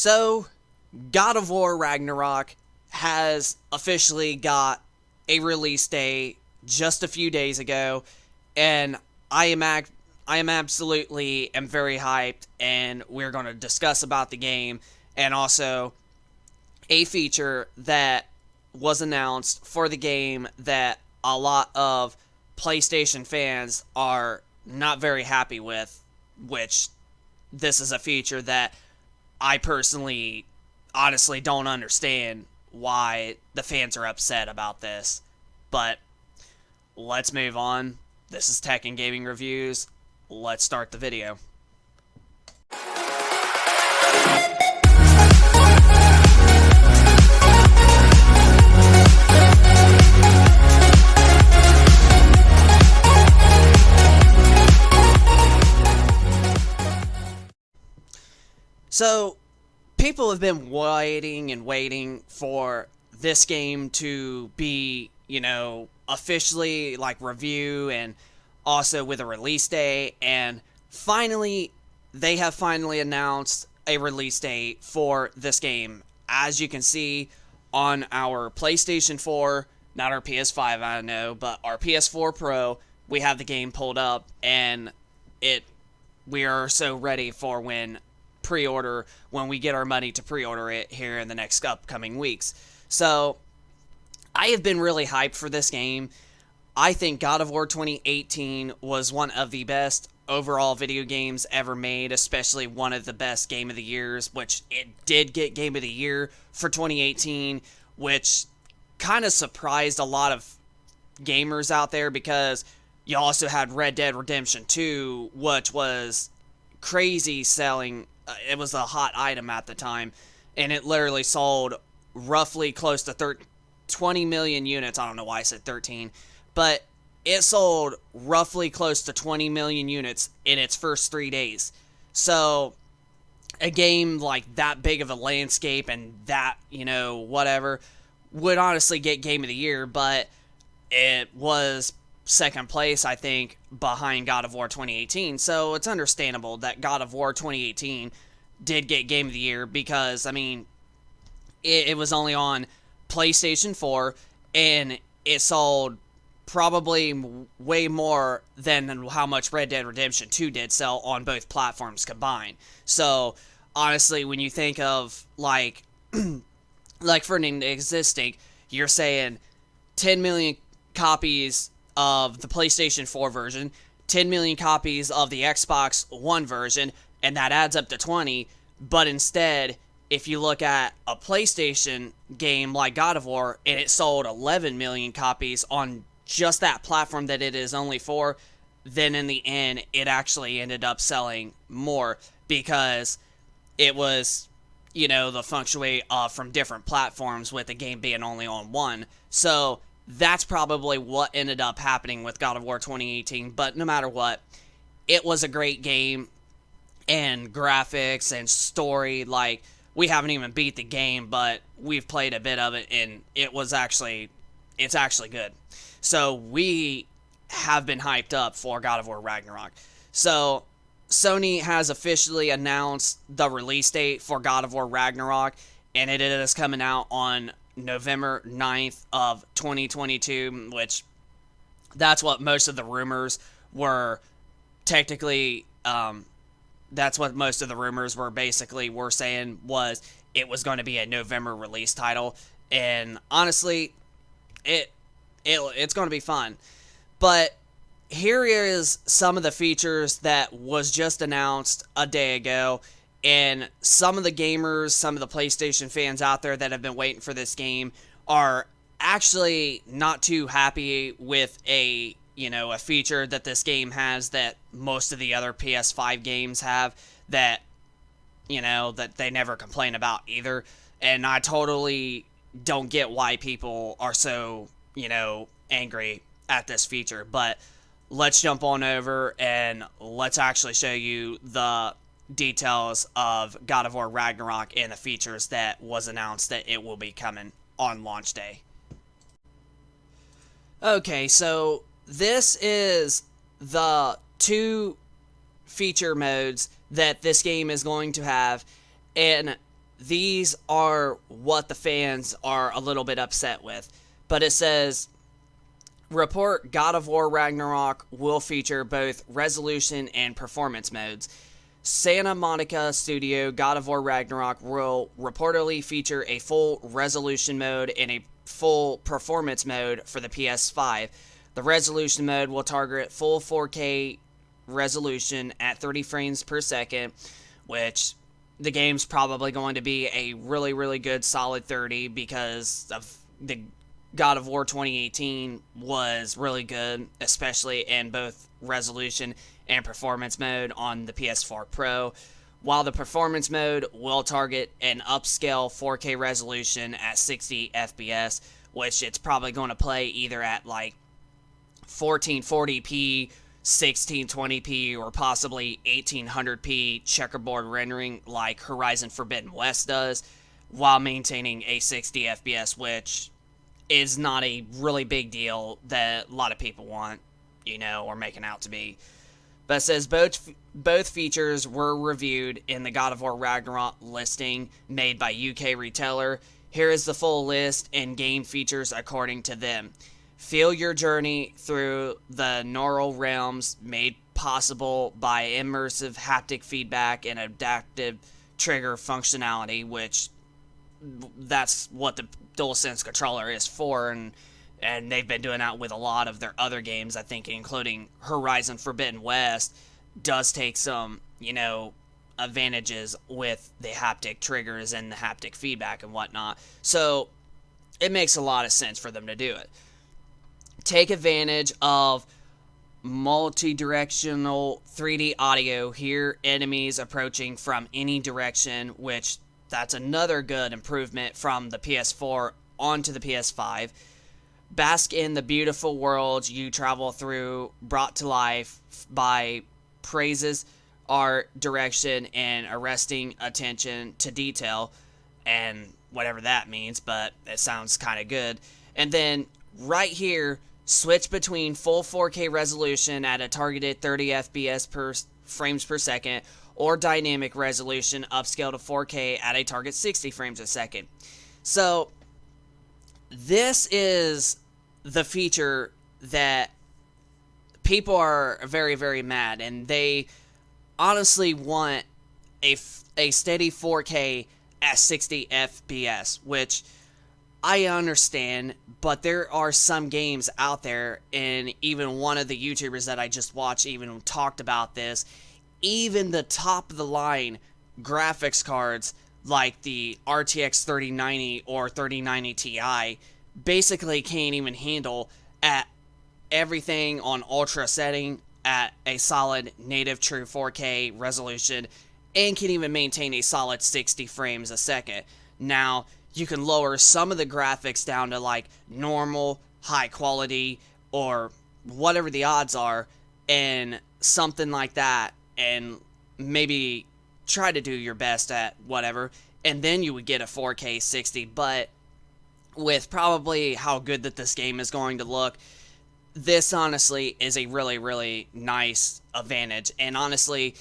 So, God of War Ragnarok has officially got a release date just a few days ago, and I am absolutely am very hyped, and we're going to discuss about the game and also a feature that was announced for the game that a lot of PlayStation fans are not very happy with, which this is a feature that I personally honestly don't understand why the fans are upset about this. But let's move on. This is Tech and Gaming Reviews. Let's start the video. So, people have been waiting and waiting for this game to be, officially like review and also with a release date, and finally they have finally announced a release date for this game. As you can see on our PlayStation 4, not our PS5, I know, but our PS4 Pro, we have the game pulled up, and we are so ready for when we get our money to pre-order it here in the next upcoming weeks. So I have been really hyped for this game. I think God of War 2018 was one of the best overall video games ever made, especially one of the best Game of the Years, which it did get Game of the Year for 2018, which kind of surprised a lot of gamers out there because you also had Red Dead Redemption 2, which was crazy selling. It was a hot item at the time, and it literally sold roughly close to 20 million units. I don't know why I said 13, but it sold roughly close to 20 million units in its first 3 days. So a game like that big of a landscape and that, whatever, would honestly get Game of the Year, but it was second place, I think, behind God of War 2018. So it's understandable that God of War 2018 did get Game of the Year because, it was only on PlayStation 4, and it sold probably way more than how much Red Dead Redemption 2 did sell on both platforms combined. So, honestly, when you think of, like for an existing, you're saying 10 million copies of the PlayStation 4 version, 10 million copies of the Xbox One version, and that adds up to 20, but instead, if you look at a PlayStation game like God of War, and it sold 11 million copies on just that platform that it is only for, then in the end, it actually ended up selling more because it was, the fluctuate from different platforms with the game being only on one. So that's probably what ended up happening with God of War 2018. But no matter what, it was a great game, and graphics and story, like, we haven't even beat the game, but we've played a bit of it, and it's actually good. So we have been hyped up for God of War Ragnarok. So Sony has officially announced the release date for God of War Ragnarok, and it is coming out on November 9th of 2022, which that's what most of the rumors were technically, that's what most of the rumors were saying was it was going to be a November release title. And honestly, it's going to be fun. But here is some of the features that was just announced a day ago. And some of the gamers, some of the PlayStation fans out there that have been waiting for this game are actually not too happy with a feature that this game has that most of the other PS5 games have that, that they never complain about either. And I totally don't get why people are so, angry at this feature. But let's jump on over and let's actually show you the details of God of War Ragnarok and the features that was announced that it will be coming on launch day. Okay, so this is the two feature modes that this game is going to have, and these are what the fans are a little bit upset with. But it says, report God of War Ragnarok will feature both resolution and performance modes. Santa Monica Studio God of War Ragnarok will reportedly feature a full resolution mode and a full performance mode for the PS5. The resolution mode will target full 4K resolution at 30 frames per second, which the game's probably going to be a really, really good solid 30 because of the God of War 2018 was really good, especially in both resolution and performance mode on the PS4 Pro, while the performance mode will target an upscale 4K resolution at 60 FPS, which it's probably going to play either at like 1440p, 1620p, or possibly 1800p checkerboard rendering like Horizon Forbidden West does, while maintaining a 60 FPS, which is not a really big deal that a lot of people want, or making out to be. But it says both features were reviewed in the God of War Ragnarok listing made by UK retailer. Here is the full list and game features according to them. Feel your journey through the neural realms made possible by immersive haptic feedback and adaptive trigger functionality, which that's what the DualSense controller is for, and they've been doing that with a lot of their other games, I think, including Horizon Forbidden West, does take some, advantages with the haptic triggers and the haptic feedback and whatnot. So it makes a lot of sense for them to do it. Take advantage of multi-directional 3D audio. Hear enemies approaching from any direction, which that's another good improvement from the PS4 onto the PS5. Bask in the beautiful worlds you travel through, brought to life by praises, art, direction, and arresting attention to detail, and whatever that means, but it sounds kind of good. And then right here, switch between full 4K resolution at a targeted 30 FPS per frames per second, or dynamic resolution upscale to 4K at a target 60 frames a second. So this is the feature that people are very, very mad, and they honestly want a steady 4K at 60 FPS, which I understand, but there are some games out there, and even one of the YouTubers that I just watched even talked about this. Even the top of the line graphics cards like the RTX 3090 or 3090 Ti basically can't even handle at everything on ultra setting at a solid native true 4K resolution, and can even maintain a solid 60 frames a second. Now, you can lower some of the graphics down to like normal, high quality, or whatever the odds are, and something like that, and maybe try to do your best at whatever, and then you would get a 4K 60. But with probably how good that this game is going to look, this honestly is a really, really nice advantage. And honestly,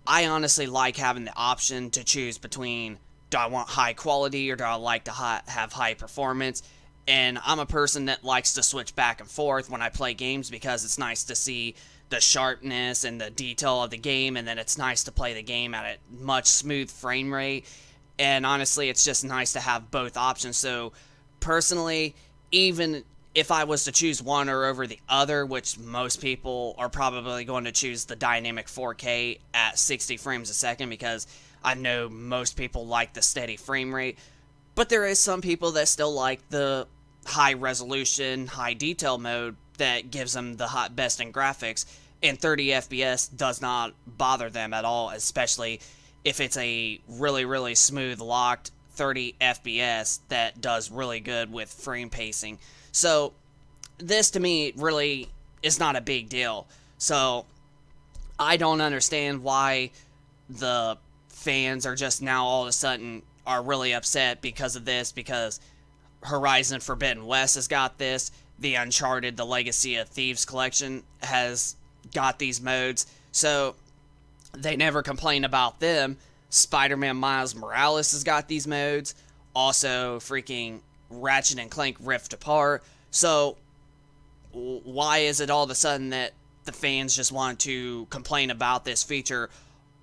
I honestly like having the option to choose between, do I want high quality or do I like to have high performance? And I'm a person that likes to switch back and forth when I play games, because it's nice to see the sharpness and the detail of the game, and then it's nice to play the game at a much smooth frame rate. And honestly, it's just nice to have both options. So personally, even if I was to choose one or over the other, which most people are probably going to choose the dynamic 4K at 60 frames a second, because I know most people like the steady frame rate, but there is some people that still like the high resolution, high detail mode that gives them the best in graphics, and 30 FPS does not bother them at all, especially if it's a really, really smooth locked 30 FPS that does really good with frame pacing. So this to me really is not a big deal. So I don't understand why the fans are just now all of a sudden are really upset because of this, because Horizon Forbidden West has got this, the Uncharted, the Legacy of Thieves collection has got these modes, so they never complain about them. Spider-Man Miles Morales has got these modes. Also, freaking Ratchet and Clank Rift Apart. So, why is it all of a sudden that the fans just want to complain about this feature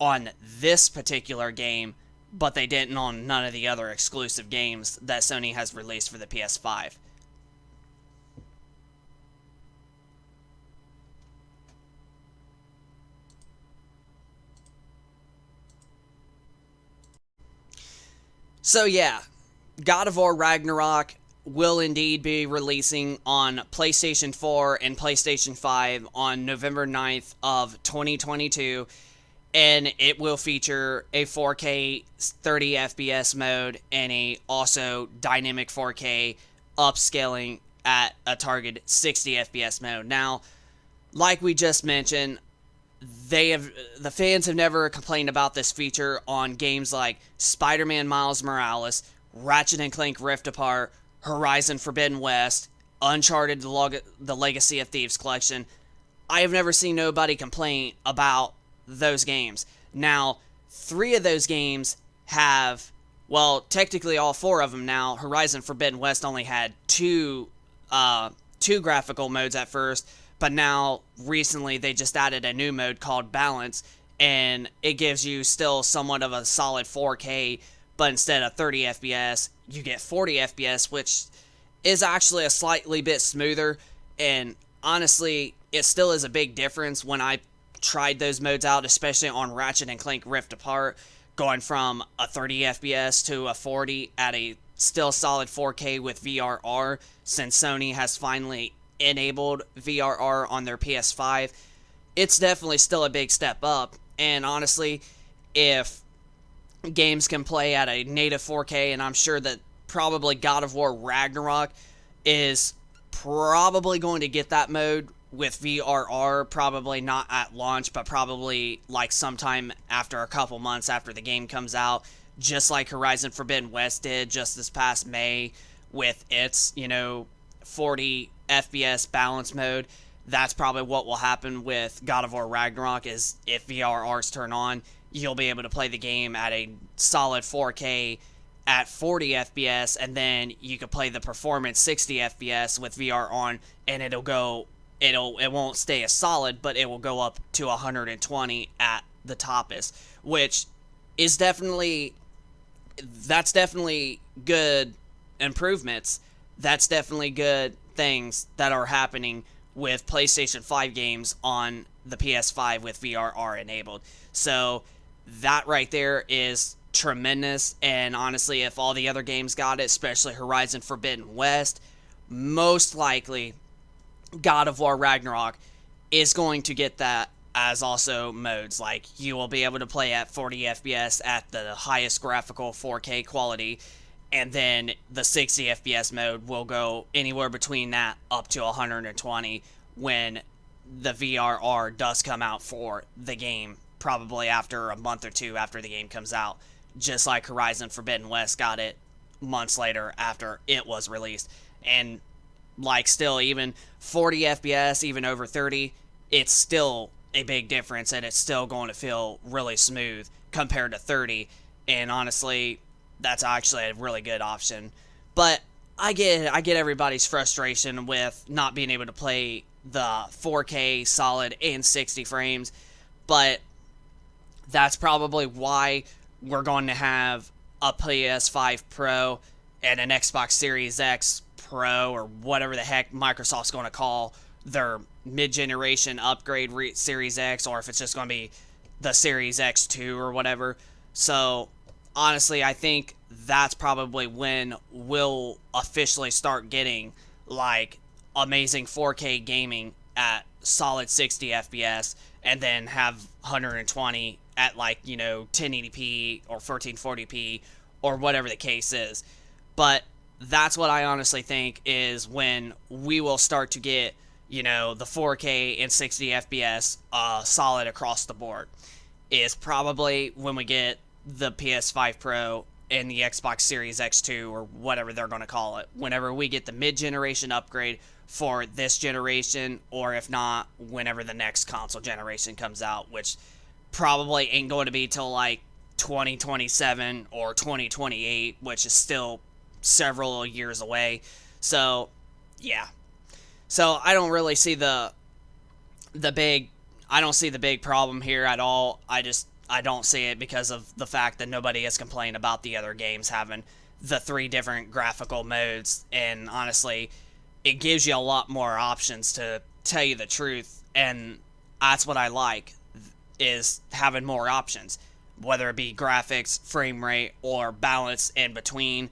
on this particular game, but they didn't on none of the other exclusive games that Sony has released for the PS5? So yeah, God of War Ragnarok will indeed be releasing on PlayStation 4 and PlayStation 5 on November 9th of 2022, and it will feature a 4K 30 FPS mode and a also dynamic 4K upscaling at a target 60 FPS mode. Now, like we just mentioned, the fans have never complained about this feature on games like Spider-Man Miles Morales, Ratchet and Clank Rift Apart, Horizon Forbidden West, Uncharted the Legacy of Thieves collection. I have never seen nobody complain about those games. Now, 3 of those games have, well, technically all 4 of them now. Horizon Forbidden West only had two graphical modes at first, but now recently they just added a new mode called Balance, and it gives you still somewhat of a solid 4K, but instead of 30 FPS, you get 40 FPS, which is actually a slightly bit smoother, and honestly, it still is a big difference when I tried those modes out, especially on Ratchet and Clank Rift Apart, going from a 30 FPS to a 40 at a still solid 4K with VRR, since Sony has finally enabled VRR on their PS5. It's definitely still a big step up, and honestly, if games can play at a native 4K, and I'm sure that probably God of War Ragnarok is probably going to get that mode with VRR, probably not at launch, but probably like sometime after a couple months after the game comes out, just like Horizon Forbidden West did just this past May with its, 40 FPS balance mode. That's probably what will happen with God of War Ragnarok, is if VRRs turn on, you'll be able to play the game at a solid 4K at 40 FPS, and then you can play the performance 60 FPS with VR on, and it won't stay as solid, but it will go up to 120 at the toppest, which is that's definitely good improvements. That's definitely good things that are happening with PlayStation 5 games on the PS5 with VRR enabled. So that right there is tremendous, and honestly, if all the other games got it, especially Horizon Forbidden West, most likely God of War Ragnarok is going to get that as also modes. Like, you will be able to play at 40 FPS at the highest graphical 4K quality, and then the 60 FPS mode will go anywhere between that up to 120 when the VRR does come out for the game, probably after a month or two after the game comes out, just like Horizon Forbidden West got it months later after it was released. And like, still, even 40 FPS, even over 30, it's still a big difference, and it's still going to feel really smooth compared to 30. And honestly, that's actually a really good option. But I get everybody's frustration with not being able to play the 4K solid and 60 frames, but that's probably why we're going to have a PS5 Pro and an Xbox Series X Pro, or whatever the heck Microsoft's going to call their mid-generation upgrade Series X, or if it's just going to be the Series X2 or whatever. So honestly, I think that's probably when we'll officially start getting like amazing 4K gaming at solid 60 FPS, and then have 120 at 1080p or 1440p or whatever the case is. But that's what I honestly think is when we will start to get, the 4K and 60 FPS solid across the board, is probably when we get the PS5 Pro and the Xbox Series X2, or whatever they're going to call it, whenever we get the mid-generation upgrade for this generation, or if not, whenever the next console generation comes out, which probably ain't going to be till 2027 or 2028, which is still several years away. So, yeah. So I don't really see the big I don't see the big problem here at all. I don't see it because of the fact that nobody has complained about the other games having the 3 different graphical modes, and honestly, it gives you a lot more options, to tell you the truth, and that's what I like, is having more options, whether it be graphics, frame rate, or balance in between.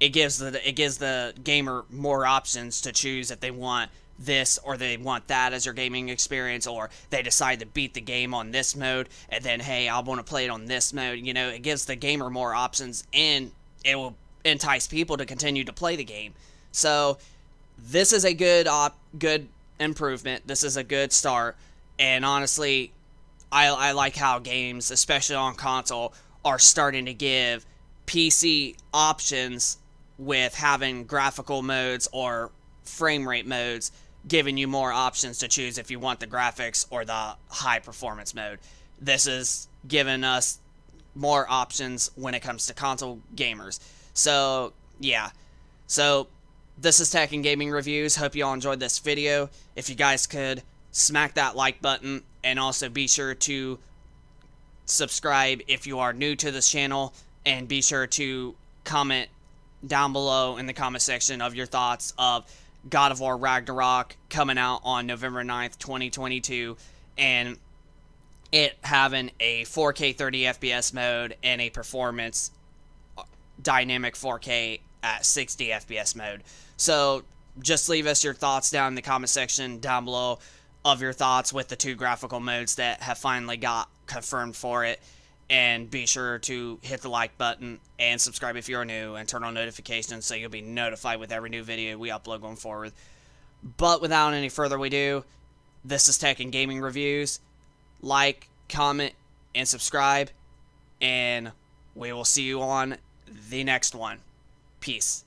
It gives the gamer more options to choose if they want this or they want that as your gaming experience, or they decide to beat the game on this mode and then, hey, I want to play it on this mode. It gives the gamer more options, and it will entice people to continue to play the game. So this is a good improvement. This is a good start, and honestly, I like how games, especially on console, are starting to give PC options with having graphical modes or frame rate modes, giving you more options to choose if you want the graphics or the high performance mode. This is giving us more options when it comes to console gamers. So, yeah. So, this is Tech and Gaming Reviews. Hope you all enjoyed this video. If you guys could smack that like button, and also be sure to subscribe if you are new to this channel, and be sure to comment down below in the comment section of your thoughts of God of War Ragnarok coming out on November 9th, 2022, and it having a 4K 30 FPS mode and a performance dynamic 4K at 60 FPS mode. So just leave us your thoughts down in the comment section down below of your thoughts with the 2 graphical modes that have finally got confirmed for it. And be sure to hit the like button and subscribe if you're new, and turn on notifications so you'll be notified with every new video we upload going forward. But without any further ado, this is Tech and Gaming Reviews. Like, comment, and subscribe, and we will see you on the next one. Peace.